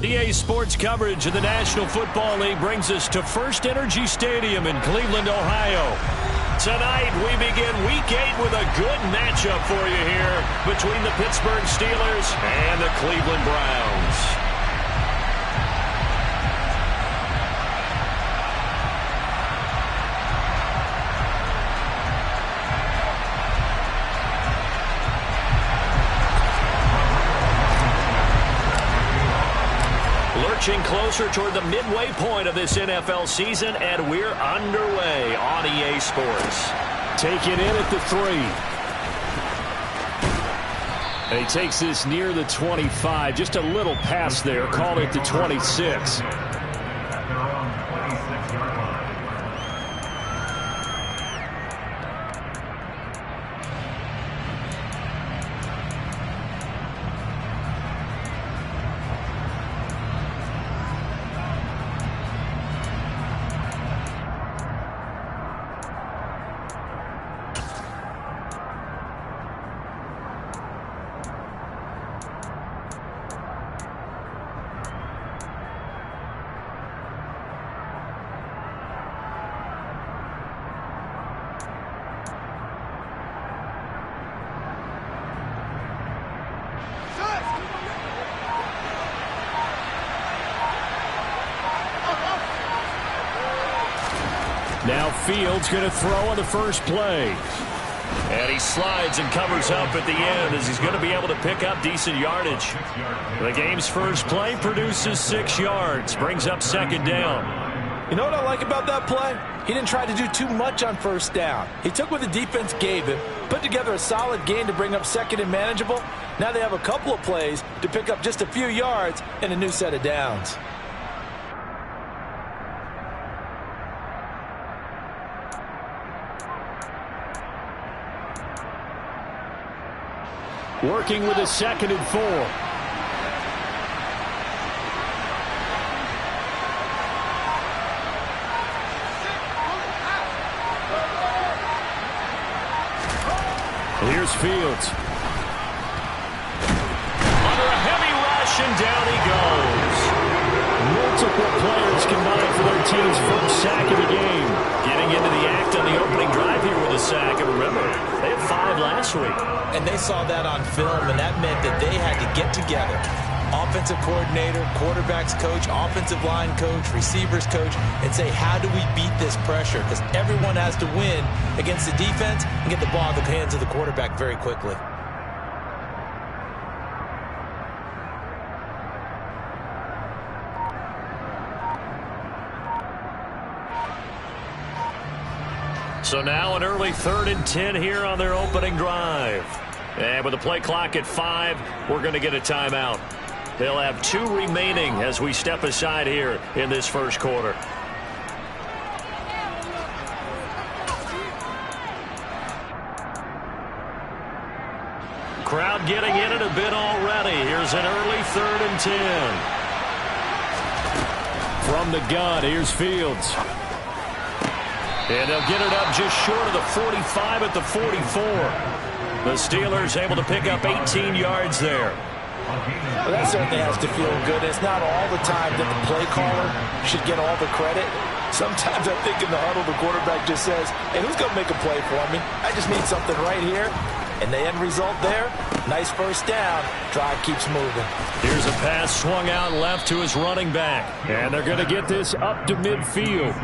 EA Sports coverage of the National Football League brings us to First Energy Stadium in Cleveland, Ohio. Tonight, we begin Week 8 with a good matchup for you here between the Pittsburgh Steelers and the Cleveland Browns. Lurching closer toward the midway point of this NFL season, and we're underway on EA Sports. Taken in at the 3. And he takes this near the 25. Just a little pass there. Call it the 26. Now Fields going to throw on the first play. And he slides and covers up at the end as he's going to be able to pick up decent yardage. The game's first play produces 6 yards, brings up second down. You know what I like about that play? He didn't try to do too much on first down. He took what the defense gave him, put together a solid gain to bring up second and manageable. Now they have a couple of plays to pick up just a few yards and a new set of downs. Working with a 2nd and 4. Here's Fields. Under a heavy rush, and down he goes. Multiple players combined for their team's first sack of the game. Getting into the act on the opening drive here with a sack. And remember, they had 5 last week. And they saw that on film, and that meant that they had to get together. Offensive coordinator, quarterbacks coach, offensive line coach, receivers coach, and say, how do we beat this pressure? Because everyone has to win against the defense and get the ball in the hands of the quarterback very quickly. So now an early 3rd and 10 here on their opening drive. And with the play clock at 5, we're going to get a timeout. They'll have 2 remaining as we step aside here in this first quarter. Crowd getting in it a bit already. Here's an early 3rd and 10. From the gun, here's Fields. And they'll get it up just short of the 45 at the 44. The Steelers able to pick up 18 yards there. Well, that certainly has to feel good. It's not all the time that the play caller should get all the credit. Sometimes I think in the huddle the quarterback just says, hey, who's going to make a play for me? I just need something right here. And the end result there, nice first down. Drive keeps moving. Here's a pass swung out left to his running back. And they're going to get this up to midfield.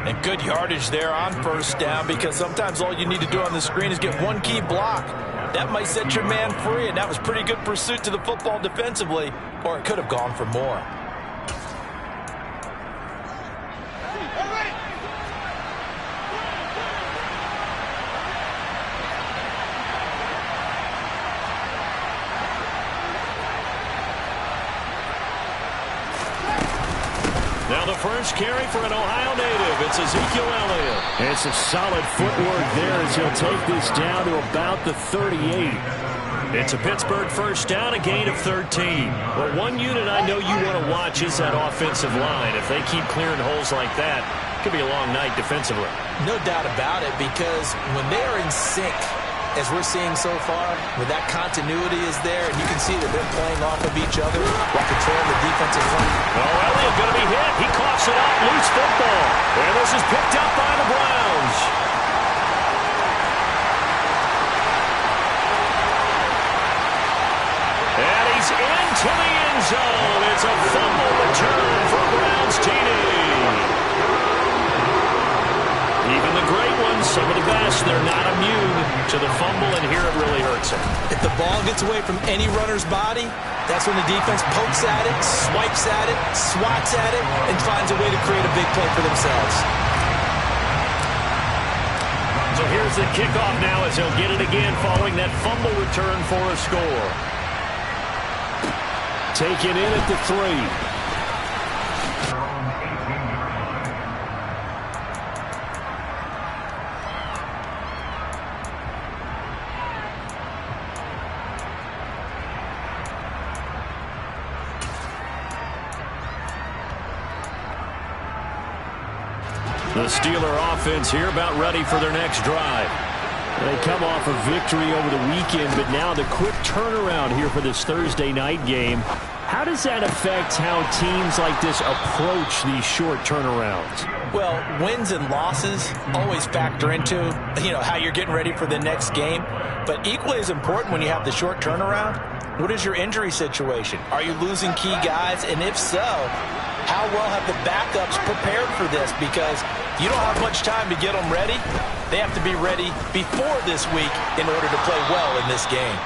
And good yardage there on first down, because sometimes all you need to do on the screen is get one key block. That might set your man free, and that was pretty good pursuit to the football defensively, or it could have gone for more. Now the first carry for an Ohio native. It's Ezekiel Elliott. It's a solid footwork there as he'll take this down to about the 38. It's a Pittsburgh first down, a gain of 13. Well, one unit I know you want to watch is that offensive line. If they keep clearing holes like that, it could be a long night defensively. No doubt about it, because when they are in sync as we're seeing so far, with that continuity is there, and you can see that they're playing off of each other while controlling the defensive front. Oh, Elliott going to be hit. He coughs it up. Loose football. And this is picked up by the Browns. And he's into the end zone. It's a fumble return for Browns TD. Even the great ones, some of the best, they're not immune to the fumble, and here it really hurts them. If the ball gets away from any runner's body, that's when the defense pokes at it, swipes at it, swats at it, and finds a way to create a big play for themselves. So here's the kickoff now as he'll get it again following that fumble return for a score. Taken in at the 3. The Steeler offense here about ready for their next drive. They come off a victory over the weekend, but now the quick turnaround here for this Thursday night game. How does that affect how teams like this approach these short turnarounds? Well, wins and losses always factor into, how you're getting ready for the next game. But equally as important when you have the short turnaround, what is your injury situation? Are you losing key guys? And if so, how well have the backups prepared for this? Because you don't have much time to get them ready. They have to be ready before this week in order to play well in this game.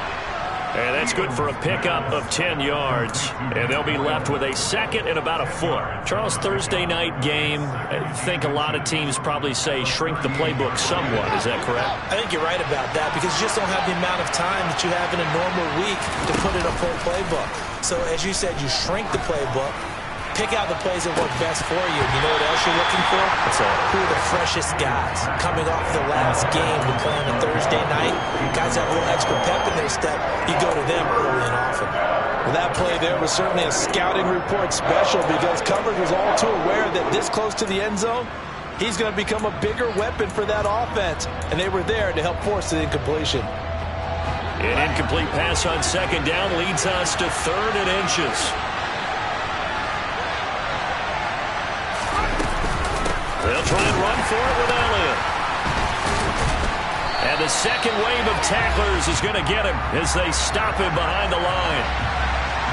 And that's good for a pickup of 10 yards. And they'll be left with a second and about a foot. Charles, Thursday night game, I think a lot of teams probably say shrink the playbook somewhat. Is that correct? I think you're right about that because you just don't have the amount of time that you have in a normal week to put in a full playbook. So as you said, you shrink the playbook. Pick out the plays that work best for you. You know what else you're looking for? Who are the freshest guys coming off the last game to play on a Thursday night? Guys have a little extra pep in their step. You go to them early and often. Well, that play there was certainly a scouting report special because coverage was all too aware that this close to the end zone, he's going to become a bigger weapon for that offense. And they were there to help force the incompletion. An incomplete pass on second down leads us to 3rd and inches. They'll try and run for it with Elliott. And the second wave of tacklers is going to get him as they stop him behind the line.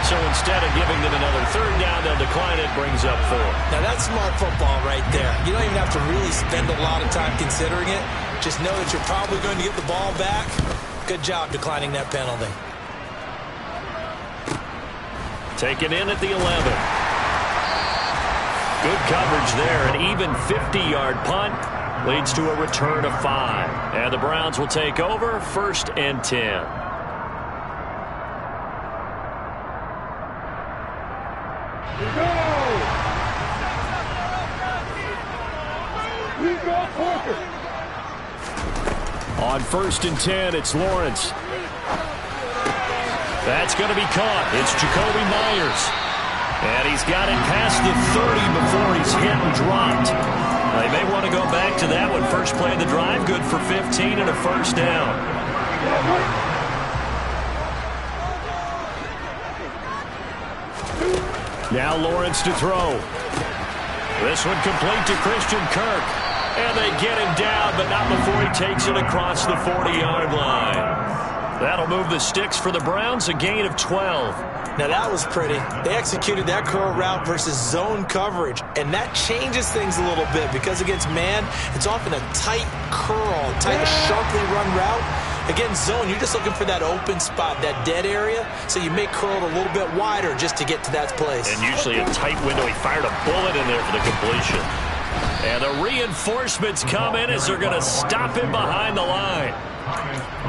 So instead of giving them another 3rd down, they'll decline it, brings up 4. Now that's smart football right there. You don't even have to really spend a lot of time considering it. Just know that you're probably going to get the ball back. Good job declining that penalty. Taken in at the 11. Good coverage there. An even 50-yard punt leads to a return of 5. And the Browns will take over 1st and 10. On 1st and 10, it's Lawrence. That's going to be caught. It's Jacoby Myers. And he's got it past the 30 before he's hit and dropped. They may want to go back to that one. First play of the drive, good for 15 and a 1st down. Now Lawrence to throw. This one complete to Christian Kirk. And they get him down, but not before he takes it across the 40-yard line. That'll move the sticks for the Browns, a gain of 12. Now that was pretty. They executed that curl route versus zone coverage, and that changes things a little bit because against man, it's often a tight curl, tight, sharply run route. Against zone, you're just looking for that open spot, that dead area, so you may curl it a little bit wider just to get to that place. And usually a tight window. He fired a bullet in there for the completion. And the reinforcements come in as they're going to stop him behind the line.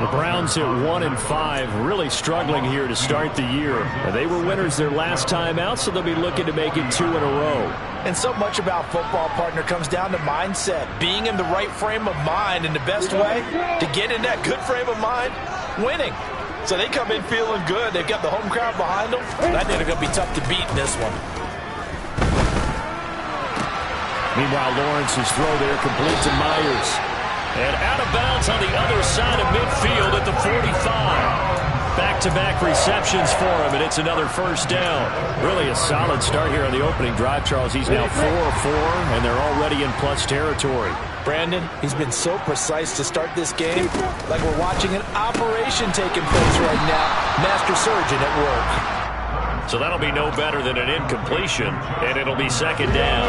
The Browns at 1-5, really struggling here to start the year. They were winners their last time out, so they'll be looking to make it 2 in a row. And so much about football, partner, comes down to mindset. Being in the right frame of mind, and the best way to get in that good frame of mind, winning. So they come in feeling good. They've got the home crowd behind them. I think they're going to be tough to beat in this one. Meanwhile, Lawrence's throw there complete to Myers. And out of bounds on the other side of midfield at the 45. Back-to-back receptions for him, and it's another first down. Really a solid start here on the opening drive, Charles. He's now 4 of 4, and they're already in plus territory. Brandon, he's been so precise to start this game, like we're watching an operation taking place right now. Master surgeon at work. So that'll be no better than an incompletion, and it'll be second down.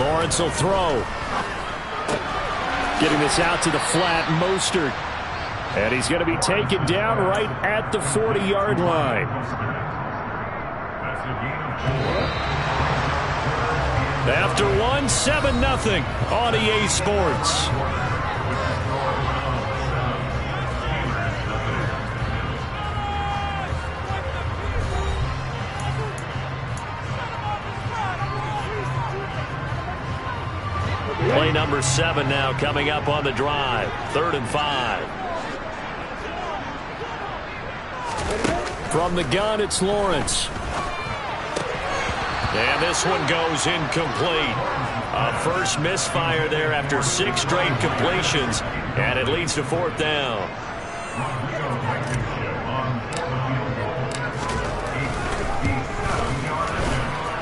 Lawrence will throw. Getting this out to the flat, Mostert. And he's going to be taken down right at the 40-yard line. After one, 7-0 on EA Sports. Play number 7 now coming up on the drive. 3rd and 5. From the gun, it's Lawrence. And this one goes incomplete. A first misfire there after 6 straight completions. And it leads to 4th down.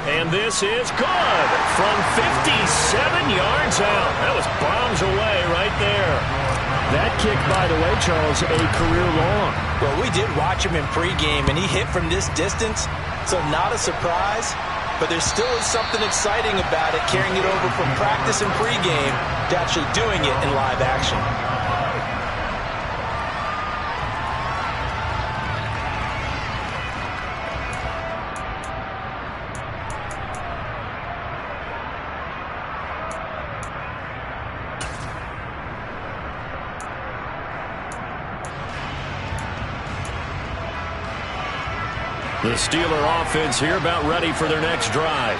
And this is good from 57 yards out. That was bombs away right there. That kick, by the way, Charles, a career long. Well, we did watch him in pregame, and he hit from this distance, so not a surprise. But there still is something exciting about it, carrying it over from practice and pregame to actually doing it in live action. The Steeler offense here about ready for their next drive.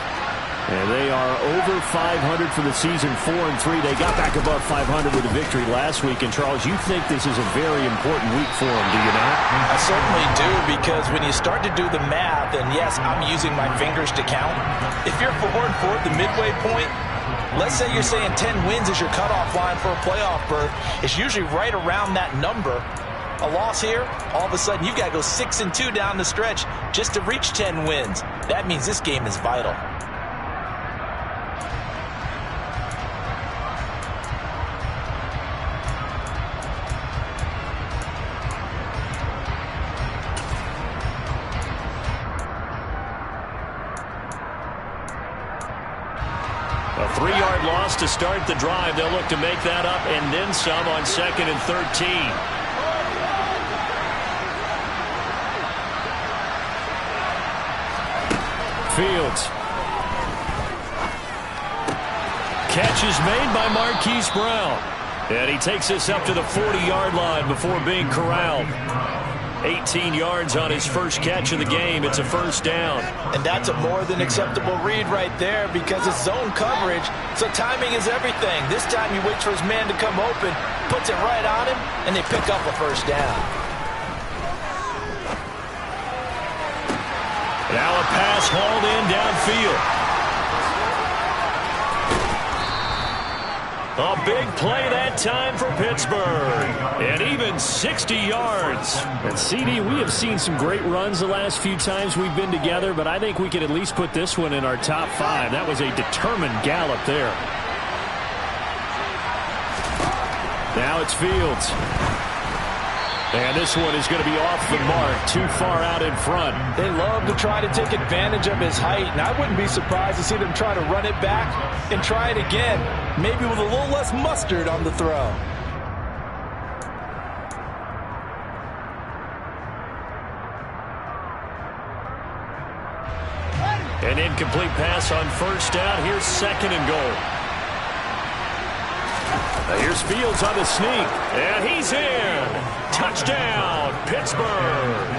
And they are over 500 for the season, 4-3. They got back above 500 with a victory last week. And, Charles, you think this is a very important week for them, do you not? I certainly do, because when you start to do the math, and yes, I'm using my fingers to count. If you're 4-4 at the midway point, let's say you're saying 10 wins is your cutoff line for a playoff berth. It's usually right around that number. A loss here, all of a sudden you've got to go 6-2 down the stretch just to reach 10 wins. That means this game is vital. A 3-yard loss to start the drive. They'll look to make that up and then some on 2nd and 13. Fields. Catch is made by Marquise Brown. And he takes this up to the 40-yard line before being corralled. 18 yards on his first catch of the game. It's a first down. And that's a more than acceptable read right there, because it's zone coverage, so timing is everything. This time he waits for his man to come open, puts it right on him, and they pick up a first down. Now a pass hauled in downfield. A big play that time for Pittsburgh. And even 60 yards. And CD, we have seen some great runs the last few times we've been together, but I think we could at least put this one in our top 5. That was a determined gallop there. Now it's Fields. And this one is going to be off the mark, too far out in front. They love to try to take advantage of his height, and I wouldn't be surprised to see them try to run it back and try it again, maybe with a little less mustard on the throw. An incomplete pass on first down. Here's 2nd and goal. Now here's Fields on the sneak, and he's in. Touchdown, Pittsburgh.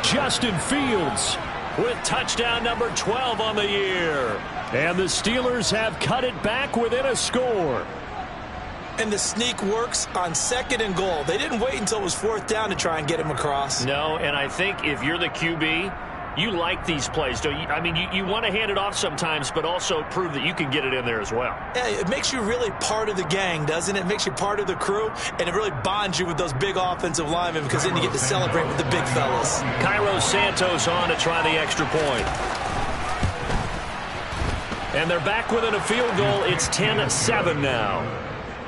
Justin Fields with touchdown number 12 on the year. And the Steelers have cut it back within a score. And the sneak works on 2nd and goal. They didn't wait until it was 4th down to try and get him across. No, and I think if you're the QB, You like these plays, don't you? I mean, you want to hand it off sometimes, but also prove that you can get it in there as well. Yeah, it makes you really part of the gang, doesn't it? It makes you part of the crew, and it really bonds you with those big offensive linemen because then you get to celebrate with the big fellas. Cairo Santos on to try the extra point. And they're back within a field goal. It's 10-7 now.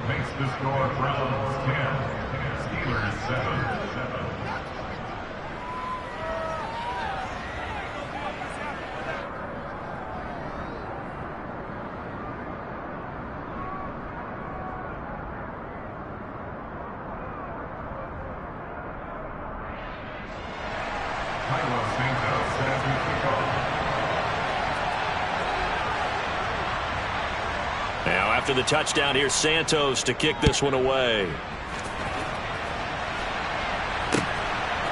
Makes the score Browns 10, Steelers 7. Now, after the touchdown, here's Santos to kick this one away.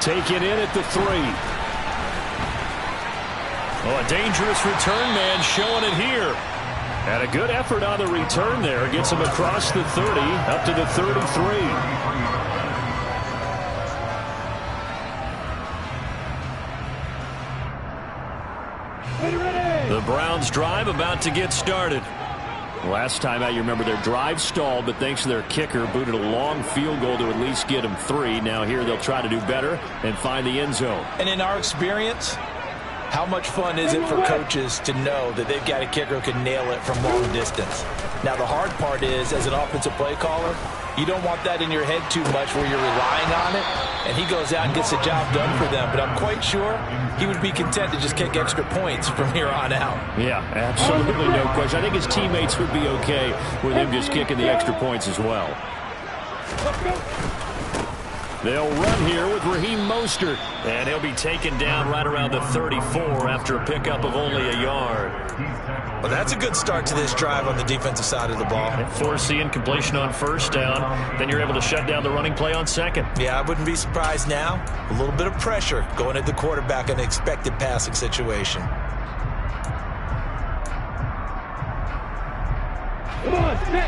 Taken in at the 3. Oh, a dangerous return man showing it here. And a good effort on the return there. Gets him across the 30, up to the 33. The Browns drive about to get started. Last time out, you remember their drive stalled, but thanks to their kicker, booted a long field goal to at least get them 3. Now here they'll try to do better and find the end zone. And in our experience, how much fun is it for coaches to know that they've got a kicker who can nail it from long distance? Now, the hard part is, as an offensive play caller, you don't want that in your head too much where you're relying on it, and he goes out and gets the job done for them. But I'm quite sure he would be content to just kick extra points from here on out. Yeah, absolutely no question. I think his teammates would be okay with him just kicking the extra points as well. They'll run here with Raheem Mostert. And he'll be taken down right around the 34 after a pickup of only a yard. Well, that's a good start to this drive on the defensive side of the ball. Force the incompletion on first down. Then you're able to shut down the running play on second. Yeah, I wouldn't be surprised now. A little bit of pressure going at the quarterback in an expected passing situation.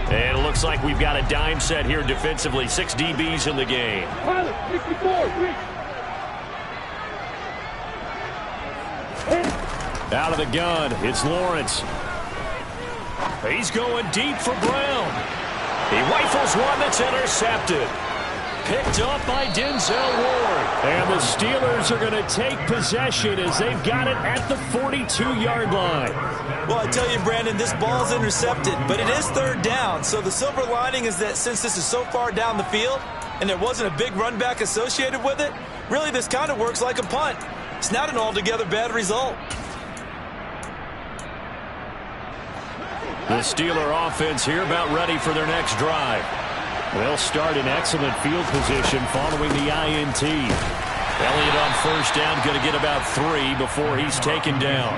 And it looks like we've got a dime set here defensively. 6 DBs in the game. Out of the gun, it's Lawrence. He's going deep for Brown. He rifles one that's intercepted. Picked up by Denzel Ward. And the Steelers are going to take possession as they've got it at the 42-yard line. Well, I tell you, Brandon, this ball's intercepted, but it is third down. So the silver lining is that since this is so far down the field and there wasn't a big run back associated with it, really this kind of works like a punt. It's not an altogether bad result. The Steeler offense here about ready for their next drive. They'll start in excellent field position following the INT. Elliott on first down, going to get about 3 before he's taken down.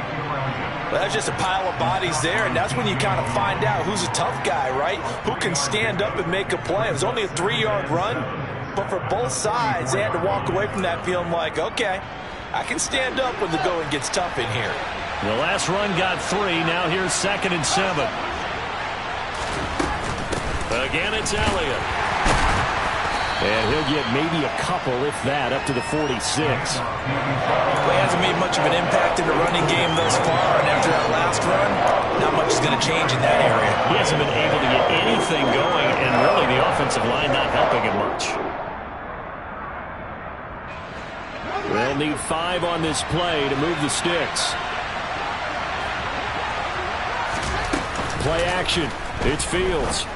Well, that's just a pile of bodies there, and that's when you kind of find out who's a tough guy, right? Who can stand up and make a play. It was only a 3-yard run, but for both sides, they had to walk away from that feeling like, okay, I can stand up when the going gets tough in here. The last run got 3. Now here's 2nd and 7. Again, it's Elliott. And he'll get maybe a couple, if that, up to the 46. Well, he hasn't made much of an impact in the running game thus far, and after that last run, not much is going to change in that area. He hasn't been able to get anything going, and really the offensive line not helping him much. They'll need 5 on this play to move the sticks. Play action. It's Fields.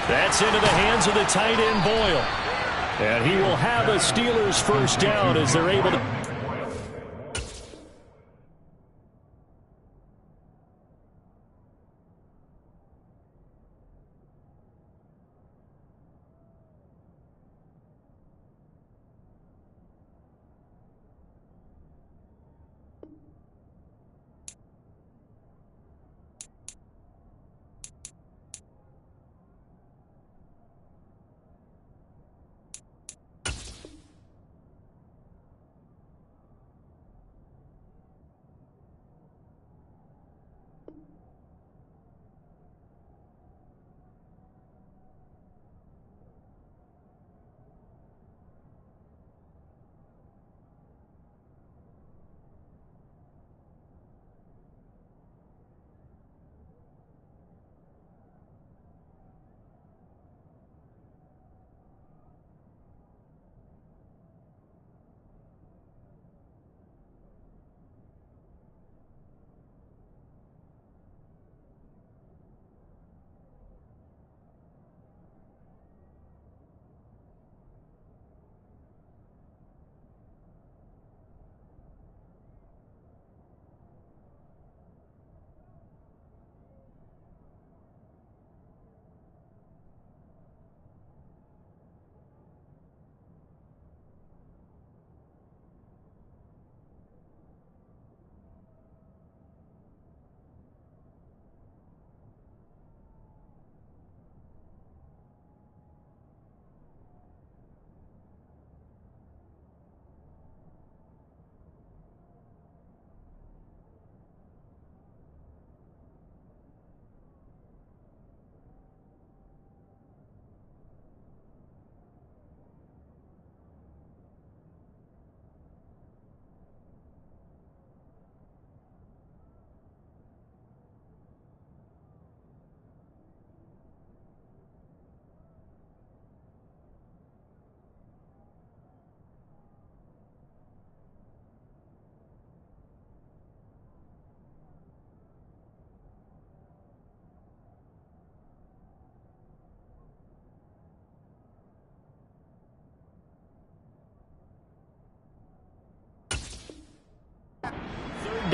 That's into the hands of the tight end, Boyle. And he will have a Steelers first down as they're able to...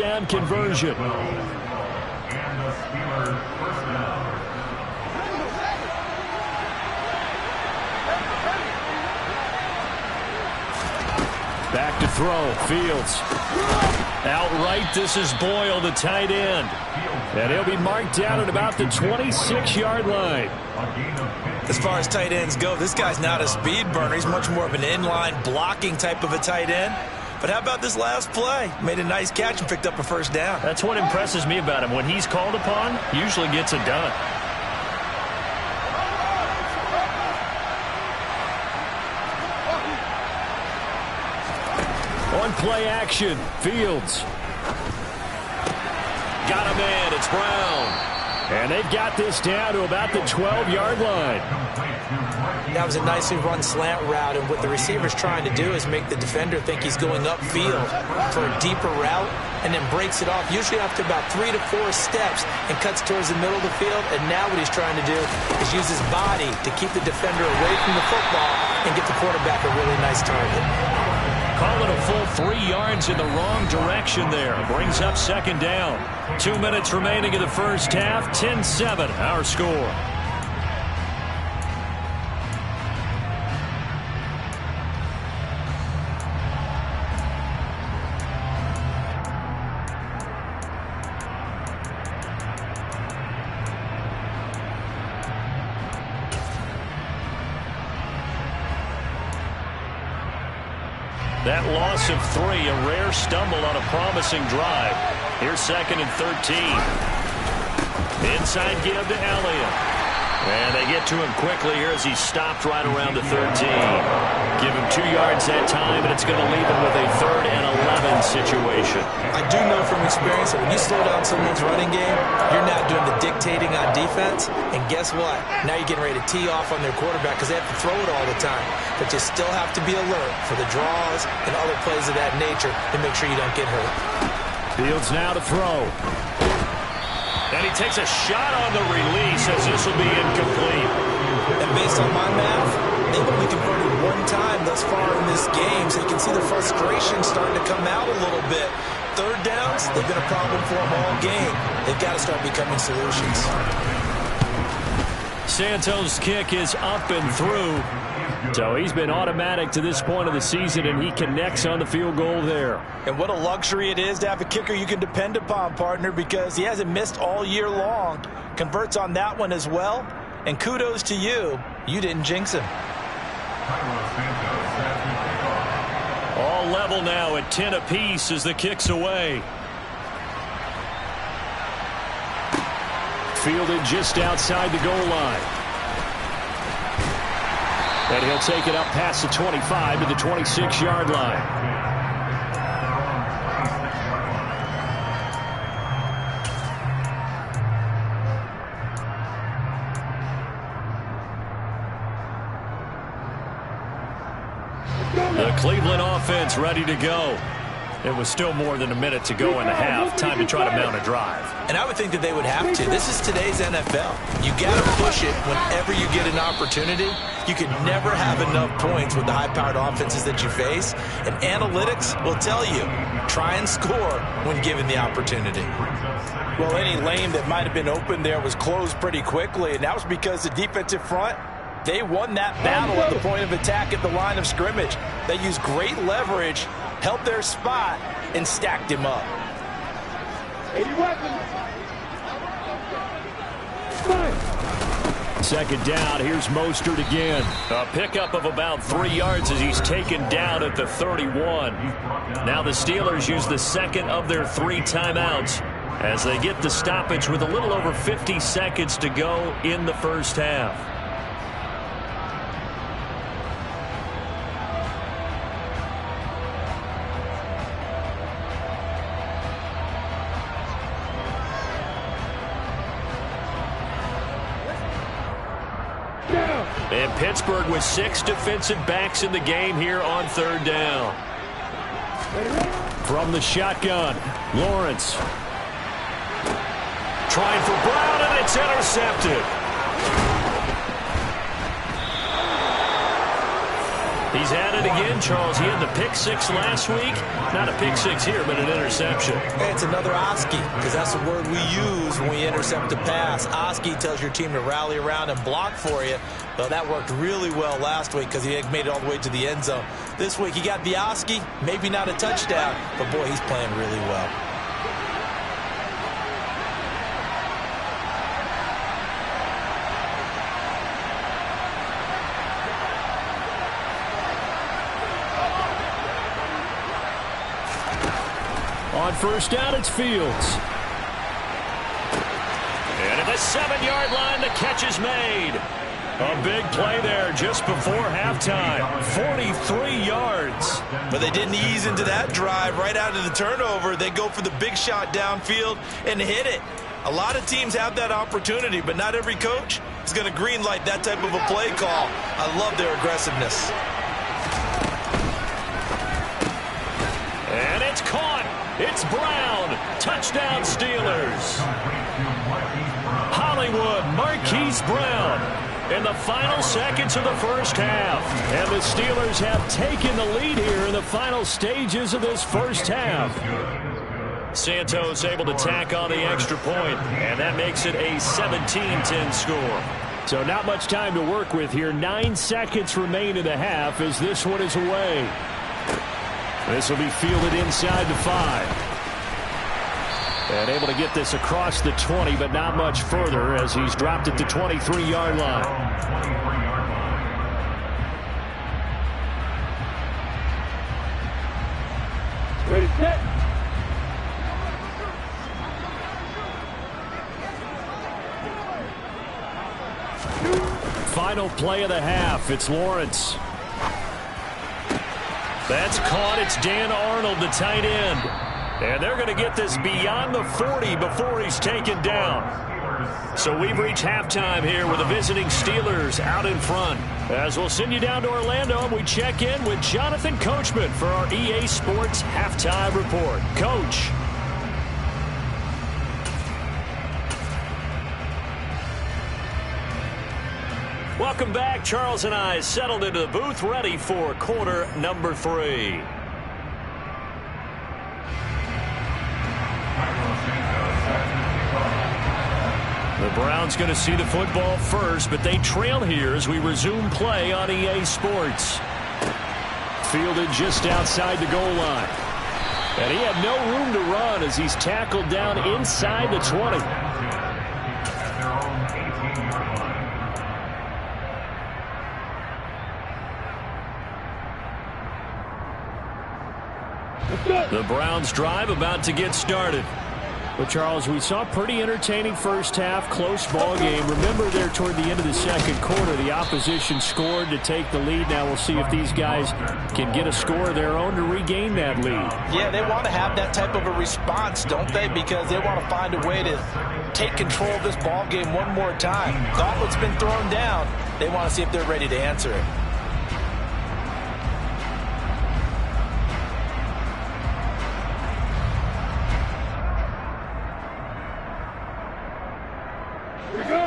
down conversion. And the Steelers first down. Back to throw. Fields. Outright, this is Boyle, the tight end. And he'll be marked down at about the 26-yard line. As far as tight ends go, this guy's not a speed burner. He's much more of an inline blocking type of a tight end. But how about this last play? Made a nice catch and picked up a first down. That's what impresses me about him. When he's called upon, usually gets it done. On play action, Fields. Got him in. It's Brown. And they've got this down to about the 12-yard line. That was a nicely run slant route, and what the receiver's trying to do is make the defender think he's going upfield for a deeper route and then breaks it off, usually after about 3 to 4 steps, and cuts towards the middle of the field. And now what he's trying to do is use his body to keep the defender away from the football and get the quarterback a really nice target. Call it a full 3 yards in the wrong direction there. Brings up second down. 2 minutes remaining in the first half. 10-7, our score. That loss of 3, a rare stumble on a promising drive. Here's 2nd and 13. Inside give to Elliott. And they get to him quickly here as he stopped right around the 13. Give him 2 yards that time, and it's going to leave him with a 3rd and 11 situation. I do know from experience that when you slow down someone's running game, you're now doing the dictating on defense. And guess what? Now you're getting ready to tee off on their quarterback because they have to throw it all the time. But you still have to be alert for the draws and other plays of that nature to make sure you don't get hurt. Fields now to throw. And he takes a shot on the release as this will be incomplete. And based on my math, they've only converted 1 time thus far in this game, so you can see the frustration starting to come out a little bit. 3rd downs, they've been a problem for them all game. They've got to start becoming solutions. Santos' kick is up and through. So he's been automatic to this point of the season, and he connects on the field goal there. And what a luxury it is to have a kicker you can depend upon, partner, because he hasn't missed all year long. Converts on that one as well. And kudos to you. You didn't jinx him. All level now at 10 apiece as the kick's away. Fielded just outside the goal line. And he'll take it up past the 25 to the 26-yard line. The Cleveland offense ready to go. It was still more than a minute to go in the half. Time to try to mount a drive. And I would think that they would have to. This is today's NFL. You got to push it whenever you get an opportunity. You can never have enough points with the high-powered offenses that you face. And analytics will tell you, try and score when given the opportunity. Well, any lane that might have been open there was closed pretty quickly, and that was because the defensive front, they won that battle at the point of attack at the line of scrimmage. They used great leverage, held their spot, and stacked him up. 80 weapons. Second down, here's Mostert again. A pickup of about 3 yards as he's taken down at the 31. Now the Steelers use the second of their 3 timeouts as they get the stoppage with a little over 50 seconds to go in the first half. And Pittsburgh with 6 defensive backs in the game here on 3rd down. From the shotgun, Lawrence. Trying for Brown, and it's intercepted. He's had it again, Charles. He had the pick six last week. Not a pick six here, but an interception. Hey, it's another Oski, because that's the word we use when we intercept a pass. Oski tells your team to rally around and block for you. Well, that worked really well last week because he made it all the way to the end zone. This week, he got the Oski, maybe not a touchdown, but boy, he's playing really well. On first down, it's Fields. And at the 7-yard line, the catch is made. A big play there just before halftime. 43 yards. But they didn't ease into that drive right out of the turnover. They go for the big shot downfield and hit it. A lot of teams have that opportunity, but not every coach is going to green light that type of a play call. I love their aggressiveness. And it's caught. It's Brown. Touchdown, Steelers. Hollywood, Marquise Brown in the final seconds of the first half. And the Steelers have taken the lead here in the final stages of this first half. Santos able to tack on the extra point, and that makes it a 17-10 score. So not much time to work with here. 9 seconds remain in the half as this one is away. This will be fielded inside the 5. And able to get this across the 20, but not much further as he's dropped at the 23-yard line. Ready, set. Final play of the half. It's Lawrence. That's caught. It's Dan Arnold, the tight end. And they're going to get this beyond the 40 before he's taken down. So we've reached halftime here with the visiting Steelers out in front. As we'll send you down to Orlando, and we check in with Jonathan Coachman for our EA Sports Halftime Report. Coach. Welcome back. Charles and I settled into the booth ready for quarter number 3. The Browns going to see the football first, but they trail here as we resume play on EA Sports. Fielded just outside the goal line. And he had no room to run as he's tackled down inside the 20. The Browns drive about to get started. Well, Charles, we saw a pretty entertaining first half, close ball game. Remember there toward the end of the second quarter, the opposition scored to take the lead. Now we'll see if these guys can get a score of their own to regain that lead. Yeah, they want to have that type of a response, don't they? Because they want to find a way to take control of this ball game one more time. Gauntlet's been thrown down. They want to see if they're ready to answer it.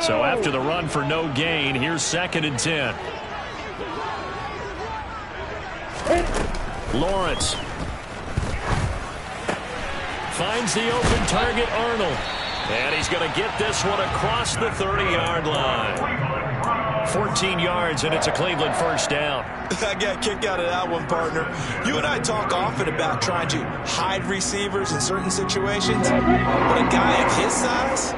So after the run for no gain, here's 2nd and 10. Lawrence finds the open target, Arnold. And he's going to get this one across the 30-yard line. 14 yards, and it's a Cleveland first down. I got a kick out of that one, partner. You and I talk often about trying to hide receivers in certain situations. But a guy of his size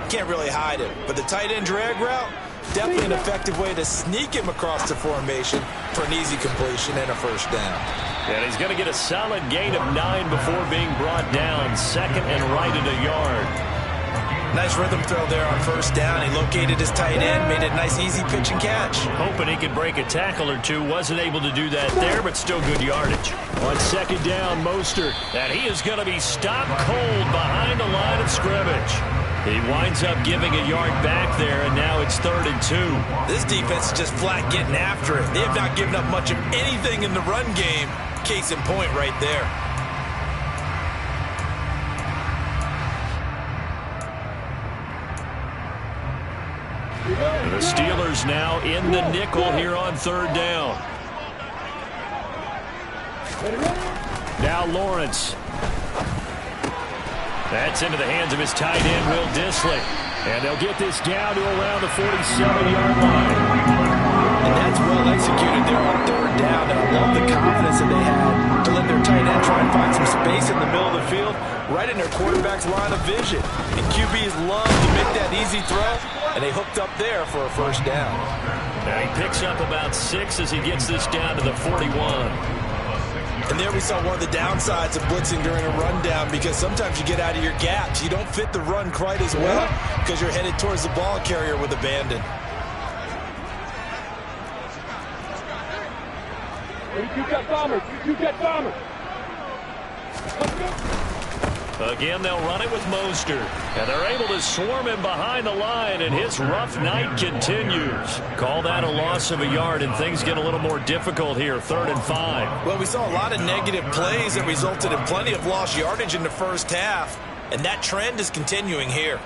can't really hide it. But the tight end drag route, definitely an effective way to sneak him across the formation for an easy completion and a first down. And he's going to get a solid gain of 9 before being brought down. 2nd and right at a yard. Nice rhythm throw there on first down. He located his tight end, made it a nice easy pitch and catch. Hoping he could break a tackle or two. Wasn't able to do that there, but still good yardage. On 2nd down, Mostert. And he is going to be stopped cold behind the line of scrimmage. He winds up giving a yard back there, and now it's 3rd and 2. This defense is just flat getting after it. They have not given up much of anything in the run game. Case in point right there. The Steelers now in the nickel here on 3rd down. Now Lawrence. That's into the hands of his tight end, Will Dissly. And they'll get this down to around the 47-yard line. And that's well executed there on third down. And I love the confidence that they had to let their tight end try and find some space in the middle of the field, right in their quarterback's line of vision. And QBs love to make that easy throw, and they hooked up there for a first down. Now he picks up about 6 as he gets this down to the 41. And there we saw one of the downsides of blitzing during a rundown, because sometimes you get out of your gaps. You don't fit the run quite as well because you're headed towards the ball carrier with abandon. You got bombers. You got bombers. Again, they'll run it with Mostert. And they're able to swarm him behind the line, and his rough night continues. Call that a loss of a yard, and things get a little more difficult here, 3rd and 5. Well, we saw a lot of negative plays that resulted in plenty of lost yardage in the first half, and that trend is continuing here.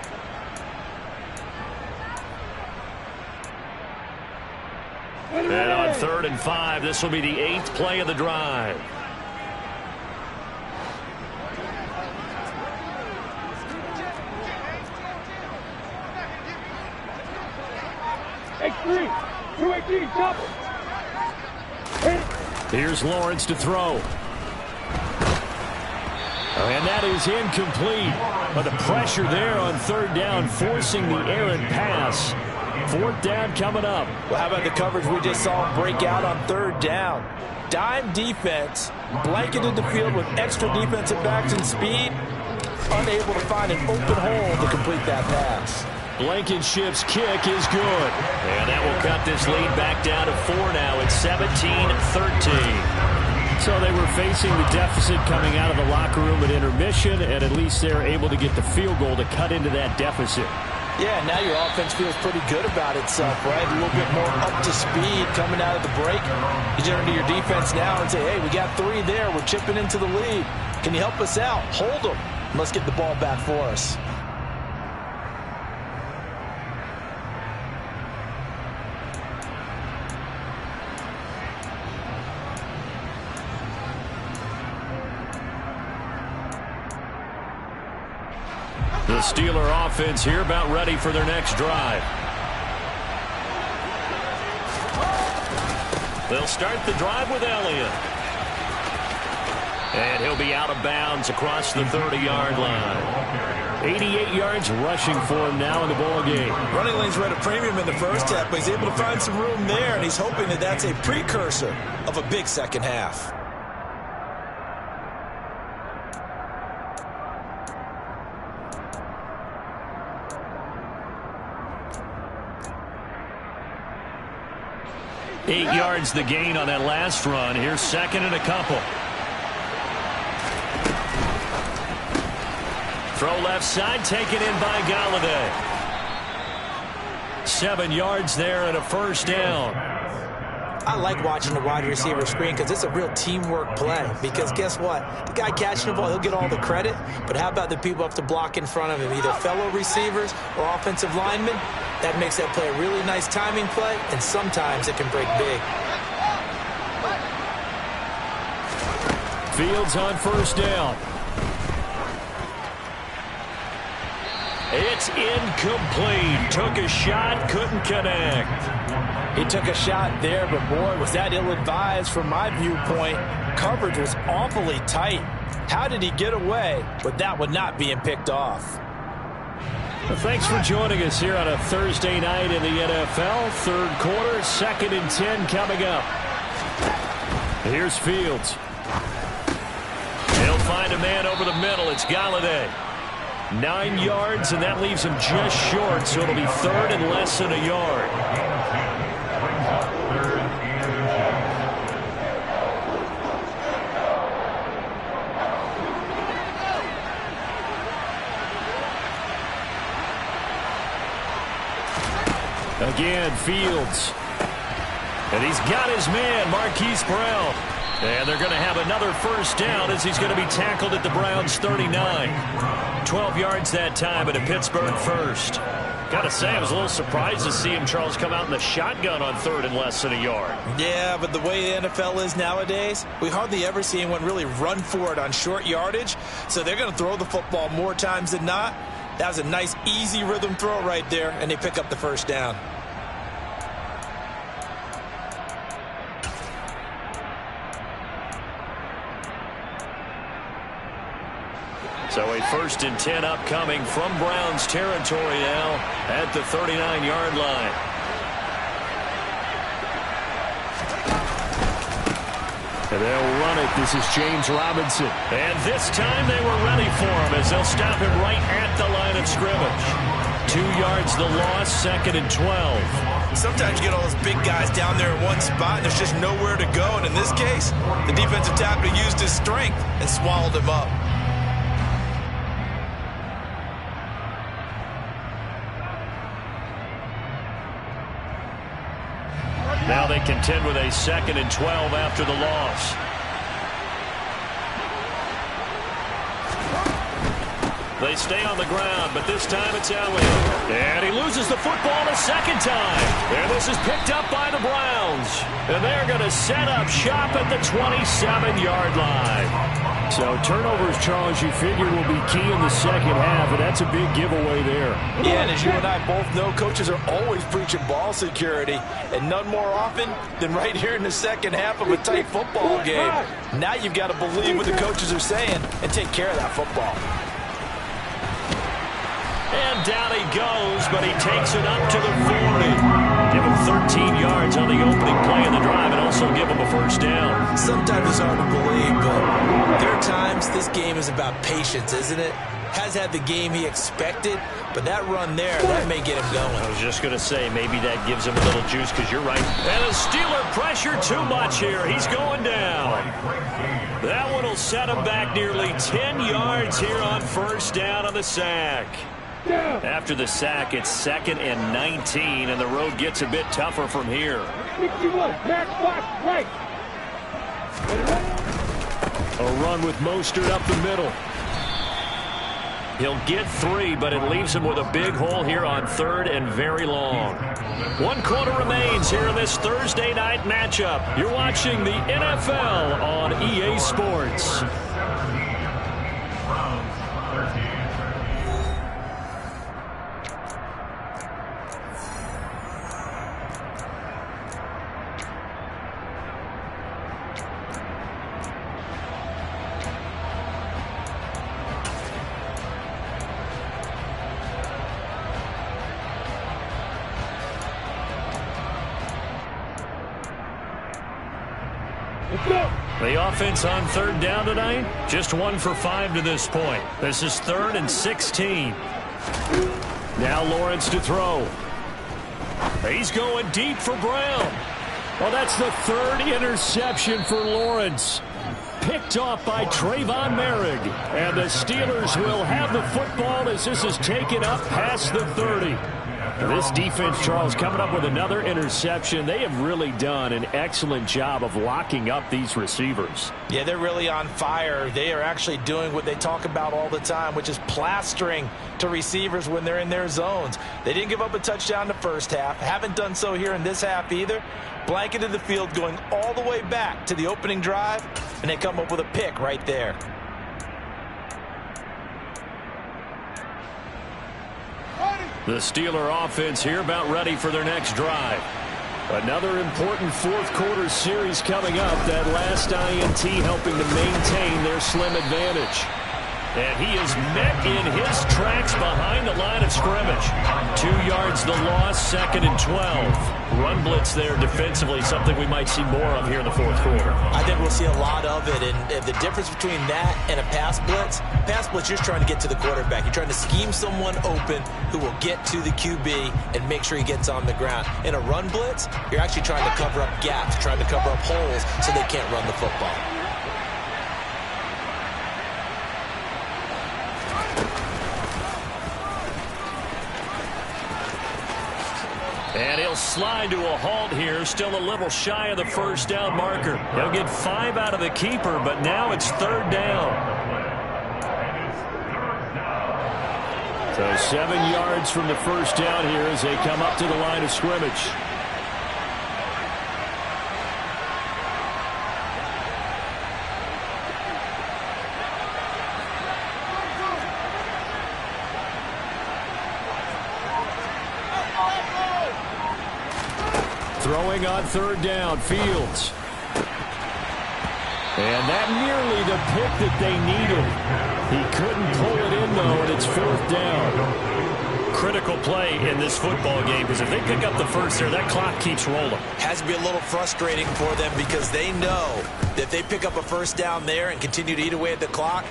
And on 3rd and 5, this will be the 8th play of the drive. X3, 218, chopper. Here's Lawrence to throw. And that is incomplete. But the pressure there on 3rd down, forcing the errant pass. 4th down coming up. Well, how about the coverage we just saw break out on 3rd down? Dime defense, blanketed the field with extra defensive backs and speed, unable to find an open hole to complete that pass. Blankenship's kick is good. And that will cut this lead back down to 4 now. It's 17-13. So they were facing the deficit coming out of the locker room at intermission, and at least they're able to get the field goal to cut into that deficit. Yeah, now your offense feels pretty good about itself, right? A little bit more up to speed coming out of the break. You turn to your defense now and say, hey, we got 3 there. We're chipping into the lead. Can you help us out? Hold them. Let's get the ball back for us. The Steeler offense here about ready for their next drive. They'll start the drive with Elliott. And he'll be out of bounds across the 30-yard line. 88 yards rushing for him now in the ball game. Running lanes were at a premium in the first half, but he's able to find some room there, and he's hoping that that's a precursor of a big second half. Eight yards the gain on that last run. Here's 2nd and a couple. Throw left side, taken in by Galladay. 7 yards there and a first down. I like watching the wide receiver screen because it's a real teamwork play. Because guess what? The guy catching the ball, he'll get all the credit. But how about the people up to block in front of him? Either fellow receivers or offensive linemen. That makes that play a really nice timing play, and sometimes it can break big. Fields on first down. It's incomplete. Took a shot, couldn't connect. He took a shot there, but boy, was that ill-advised from my viewpoint. Coverage was awfully tight. How did he get away with that one not being picked off? Well, thanks for joining us here on a Thursday night in the NFL. 3rd quarter, 2nd and 10 coming up. Here's Fields. He'll find a man over the middle. It's Galladay. 9 yards, and that leaves him just short, so it'll be 3rd and less than a yard. Again, Fields. And he's got his man, Marquise Brown. And they're going to have another first down as he's going to be tackled at the Browns' 39. 12 yards that time, and a Pittsburgh first. Gotta say, I was a little surprised to see him, Charles, come out in the shotgun on third and less than a yard. Yeah, but the way the NFL is nowadays, we hardly ever see anyone really run for it on short yardage. So they're going to throw the football more times than not. That was a nice, easy rhythm throw right there, and they pick up the first down. So a 1st and 10 upcoming from Browns territory now at the 39-yard line. And they'll run it. This is James Robinson. And this time they were ready for him as they'll stop him right at the line of scrimmage. 2 yards the loss, 2nd and 12. Sometimes you get all those big guys down there in one spot, and there's just nowhere to go. And in this case, the defensive tackle used his strength and swallowed him up. Now they contend with a 2nd and 12 after the loss. They stay on the ground, but this time it's Elliott. And he loses the football a second time. And this is picked up by the Browns. And they're going to set up shop at the 27-yard line. So turnovers, Charles, you figure will be key in the second half, and that's a big giveaway there. Yeah, and as you and I both know, coaches are always preaching ball security, and none more often than right here in the second half of a tight football game. Now you've got to believe what the coaches are saying and take care of that football. And down he goes, but he takes it up to the 40. Give him 13 yards on the opening play of the drive and also give him a first down. Sometimes it's hard to believe, but there are times this game is about patience, isn't it? Has had the game he expected, but that run there, that may get him going. I was just going to say, maybe that gives him a little juice because you're right. And the Steeler pressure too much here. He's going down. That one will set him back nearly 10 yards here on first down on the sack. After the sack, it's 2nd and 19, and the road gets a bit tougher from here. 61, max box, right. A run with Mostert up the middle. He'll get 3, but it leaves him with a big hole here on 3rd and very long. 1 quarter remains here in this Thursday night matchup. You're watching the NFL on EA Sports. The offense on 3rd down tonight, just 1 for 5 to this point. This is 3rd and 16. Now Lawrence to throw. He's going deep for Brown. Well, that's the 3rd interception for Lawrence. Picked off by Trayvon Merrick. And the Steelers will have the football as this is taken up past the 30. This defense, Charles, coming up with another interception. They have really done an excellent job of locking up these receivers. Yeah, they're really on fire. They are actually doing what they talk about all the time, which is plastering to receivers when they're in their zones. They didn't give up a touchdown the first half. Haven't done so here in this half either. Blanketed the field going all the way back to the opening drive, and they come up with a pick right there. The Steeler offense here about ready for their next drive. Another important 4th quarter series coming up. That last INT helping to maintain their slim advantage. And he is met in his tracks behind the line of scrimmage. 2 yards the loss, 2nd and 12. Run blitz there defensively, something we might see more of here in the 4th quarter. I think we'll see a lot of it, and the difference between that and a pass blitz, you're trying to get to the quarterback. You're trying to scheme someone open who will get to the QB and make sure he gets on the ground. In a run blitz, you're actually trying to cover up gaps, trying to cover up holes so they can't run the football. And he'll slide to a halt here, still a little shy of the first down marker. He'll get 5 out of the keeper, but now it's 3rd down. So 7 yards from the first down here as they come up to the line of scrimmage. Throwing on third down, Fields. And that nearly the pick that they needed. He couldn't pull it in, though, and it's fourth down. Critical play in this football game, because if they pick up the first there, that clock keeps rolling. Has to be a little frustrating for them because they know that if they pick up a first down there and continue to eat away at the clock,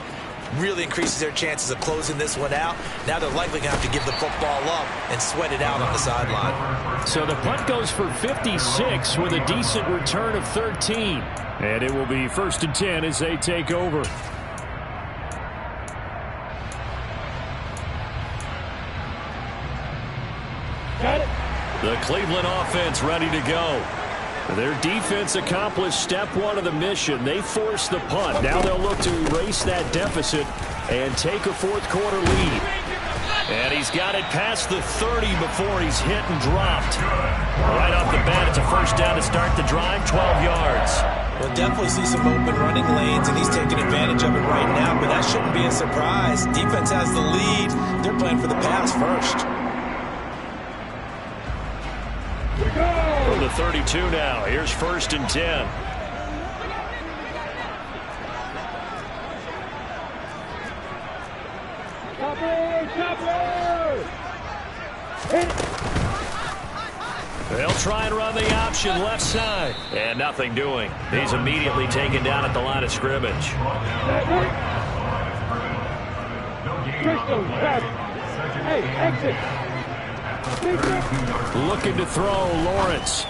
really increases their chances of closing this one out. Now they're likely going to have to give the football up and sweat it out on the sideline. So the punt goes for 56 with a decent return of 13. And it will be 1st and 10 as they take over. Got it. The Cleveland offense ready to go. Their defense accomplished step one of the mission. They forced the punt. Now they'll look to erase that deficit and take a fourth quarter lead. And he's got it past the 30 before he's hit and dropped. Right off the bat, it's a first down to start the drive, 12 yards. We'll definitely see some open running lanes, and he's taking advantage of it right now, but that shouldn't be a surprise. Defense has the lead. They're playing for the pass first. From the 32 now, here's 1st and 10. They'll try and run the option left side. And nothing doing. He's immediately taken down at the line of scrimmage. Hey, exit. Looking to throw, Lawrence.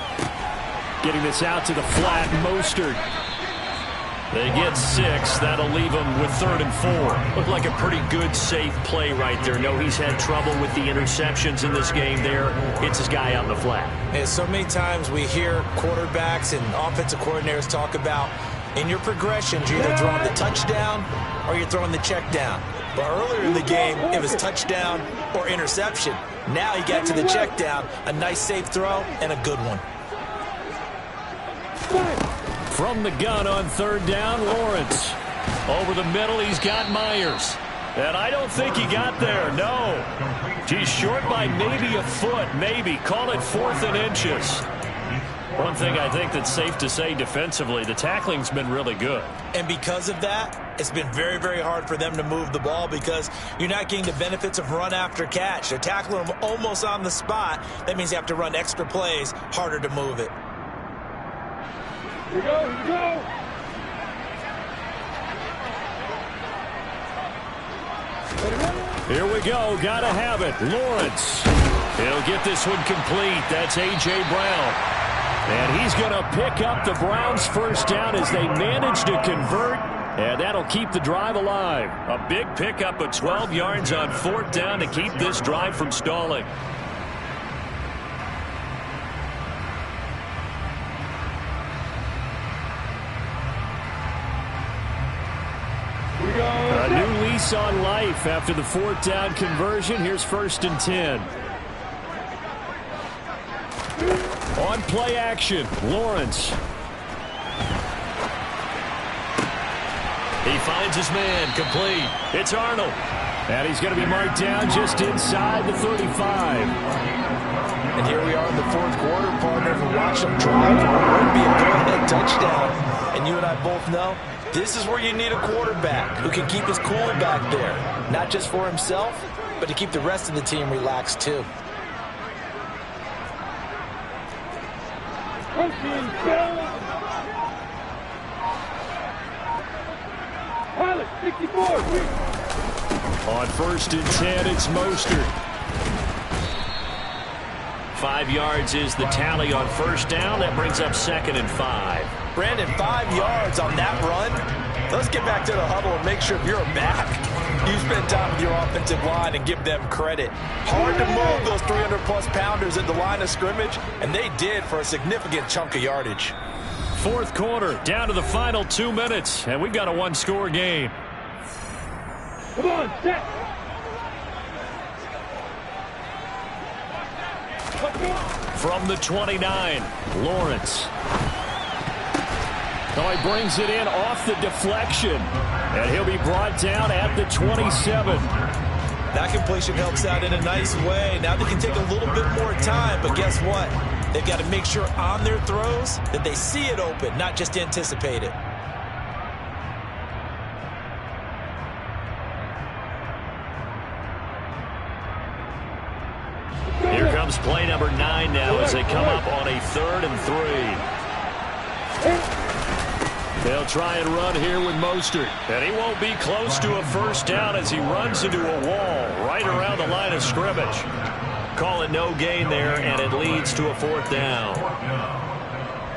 Getting this out to the flat, Mostert. They get 6. That'll leave them with 3rd and 4. Looked like a pretty good, safe play right there. No, he's had trouble with the interceptions in this game there. Hits his guy out in the flat. And so many times we hear quarterbacks and offensive coordinators talk about in your progressions, you're either throwing the touchdown or you're throwing the check down. But earlier in the game, it was touchdown or interception. Now he got to the check down, a nice safe throw, and a good one. From the gun on 3rd down, Lawrence. Over the middle, he's got Myers. And I don't think he got there, no. He's short by maybe a foot, maybe. Call it 4th and inches. One thing I think that's safe to say defensively, the tackling's been really good. And because of that, it's been very, very hard for them to move the ball because you're not getting the benefits of run after catch. They're tackling them almost on the spot. That means you have to run extra plays, harder to move it. Here we go, here we go. Here we go, gotta have it. Lawrence. He'll get this one complete. That's A.J. Brown. And he's going to pick up the Browns' first down as they manage to convert. And that'll keep the drive alive. A big pickup of 12 yards on 4th down to keep this drive from stalling. A new lease on life after the 4th down conversion. Here's 1st and 10. On play action, Lawrence. He finds his man, complete. It's Arnold. And he's going to be marked down just inside the 35. And here we are in the 4th quarter, partner. If we watch them drive, it would be a go-ahead touchdown. And you and I both know this is where you need a quarterback who can keep his cool back there. Not just for himself, but to keep the rest of the team relaxed too. Pilot, 64. On 1st and 10, it's Mostert. 5 yards is the tally on 1st down. That brings up 2nd and 5. Brandon, 5 yards on that run. Let's get back to the huddle and make sure you're back. You spend time with your offensive line and give them credit. Hard to move those 300-plus pounders at the line of scrimmage, and they did for a significant chunk of yardage. 4th quarter, down to the final 2 minutes, and we've got a one-score game. Come on, set. From the 29, Lawrence. Oh, he brings it in off the deflection. And he'll be brought down at the 27. That completion helps out in a nice way. Now they can take a little bit more time, but guess what? They've got to make sure on their throws that they see it open, not just anticipate it. Here comes play number 9 now as they come up on a 3rd and 3. They'll try and run here with Mostert. And he won't be close to a first down as he runs into a wall right around the line of scrimmage. Call it no gain there, and it leads to a 4th down.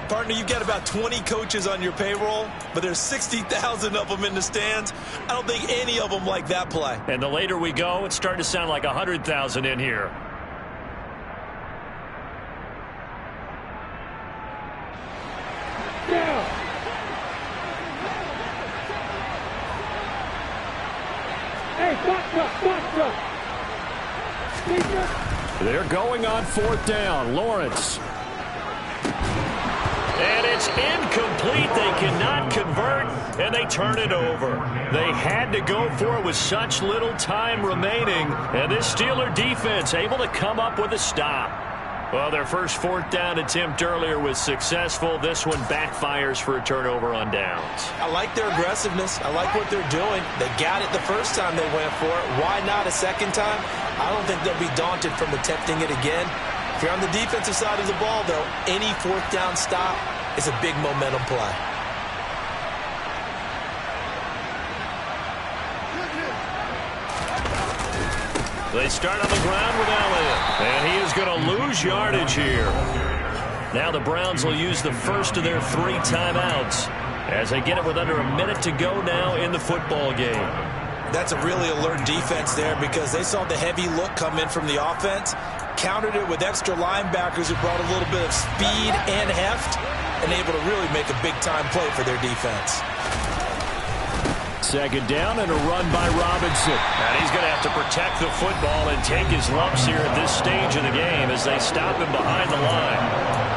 Partner, you've got about 20 coaches on your payroll, but there's 60,000 of them in the stands. I don't think any of them like that play. And the later we go, it's starting to sound like 100,000 in here. They're going on 4th down. Lawrence. And it's incomplete. They cannot convert, and they turn it over. They had to go for it with such little time remaining, and this Steeler defense able to come up with a stop. Well, their first 4th down attempt earlier was successful. This one backfires for a turnover on downs. I like their aggressiveness. I like what they're doing. They got it the first time they went for it. Why not a second time? I don't think they'll be daunted from attempting it again. If you're on the defensive side of the ball, though, any 4th down stop is a big momentum play. They start on the ground with Elliott, and he is going to lose yardage here. Now the Browns will use the first of their 3 timeouts as they get it with under a minute to go now in the football game. That's a really alert defense there because they saw the heavy look come in from the offense, countered it with extra linebackers who brought a little bit of speed and heft, and able to really make a big-time play for their defense. 2nd down and a run by Robinson. And he's going to have to protect the football and take his lumps here at this stage of the game as they stop him behind the line.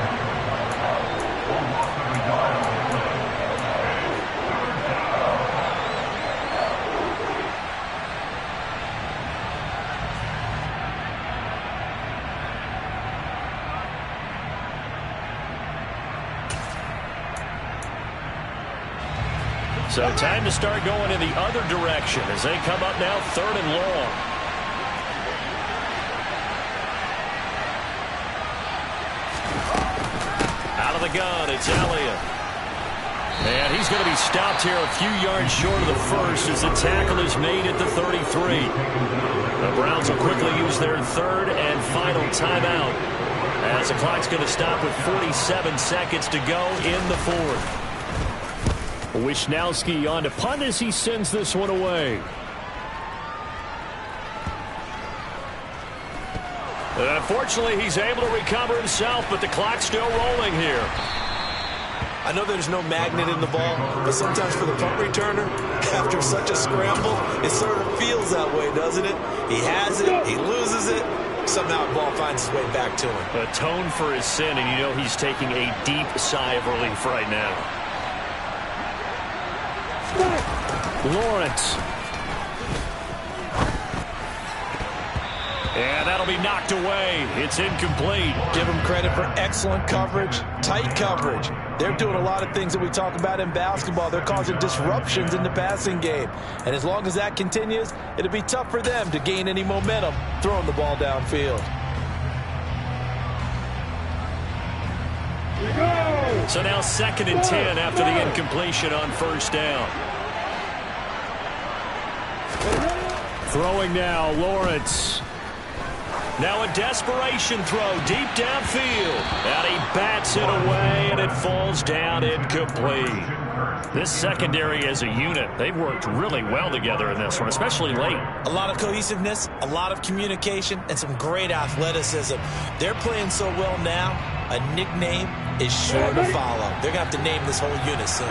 So time to start going in the other direction as they come up now 3rd and long. Out of the gun, it's Elliott. And he's going to be stopped here a few yards short of the first as the tackle is made at the 33. The Browns will quickly use their 3rd and final timeout as the clock's going to stop with 47 seconds to go in the 4th. Wishnowski on to punt as he sends this one away. Unfortunately, he's able to recover himself, but the clock's still rolling here. I know there's no magnet in the ball, but sometimes for the punt returner, after such a scramble, it sort of feels that way, doesn't it? He has it, he loses it, somehow the ball finds its way back to him. Atone for his sin, and you know he's taking a deep sigh of relief right now. Lawrence. And that'll be knocked away. It's incomplete. Give them credit for excellent coverage, tight coverage. They're doing a lot of things that we talk about in basketball. They're causing disruptions in the passing game. And as long as that continues, it'll be tough for them to gain any momentum throwing the ball downfield. So now 2nd and 10 after the incompletion on 1st down. Throwing now, Lawrence. Now a desperation throw deep downfield. And he bats it away, and it falls down incomplete. This secondary as a unit, they've worked really well together in this one, especially late. A lot of cohesiveness, a lot of communication, and some great athleticism. They're playing so well now, a nickname is sure to follow. They're going to have to name this whole unit soon.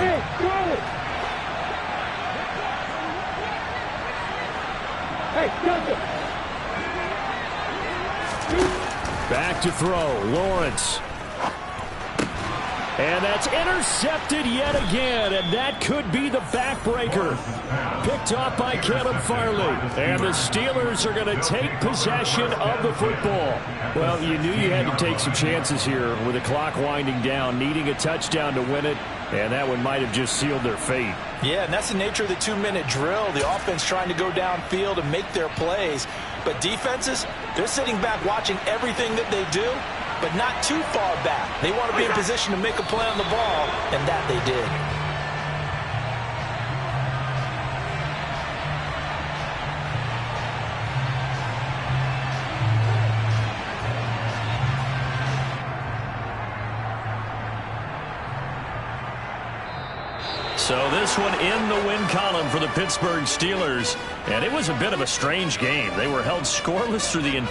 Back to throw, Lawrence. And that's intercepted yet again, and that could be the backbreaker. Picked off by Caleb Farley. And the Steelers are going to take possession of the football. Well, you knew you had to take some chances here with the clock winding down, needing a touchdown to win it, and that one might have just sealed their fate. Yeah, and that's the nature of the 2-minute drill. The offense trying to go downfield and make their plays. But defenses, they're sitting back watching everything that they do, but not too far back. They want to be in position to make a play on the ball, and that they did. So this one in the win column for the Pittsburgh Steelers. And it was a bit of a strange game. They were held scoreless through the entire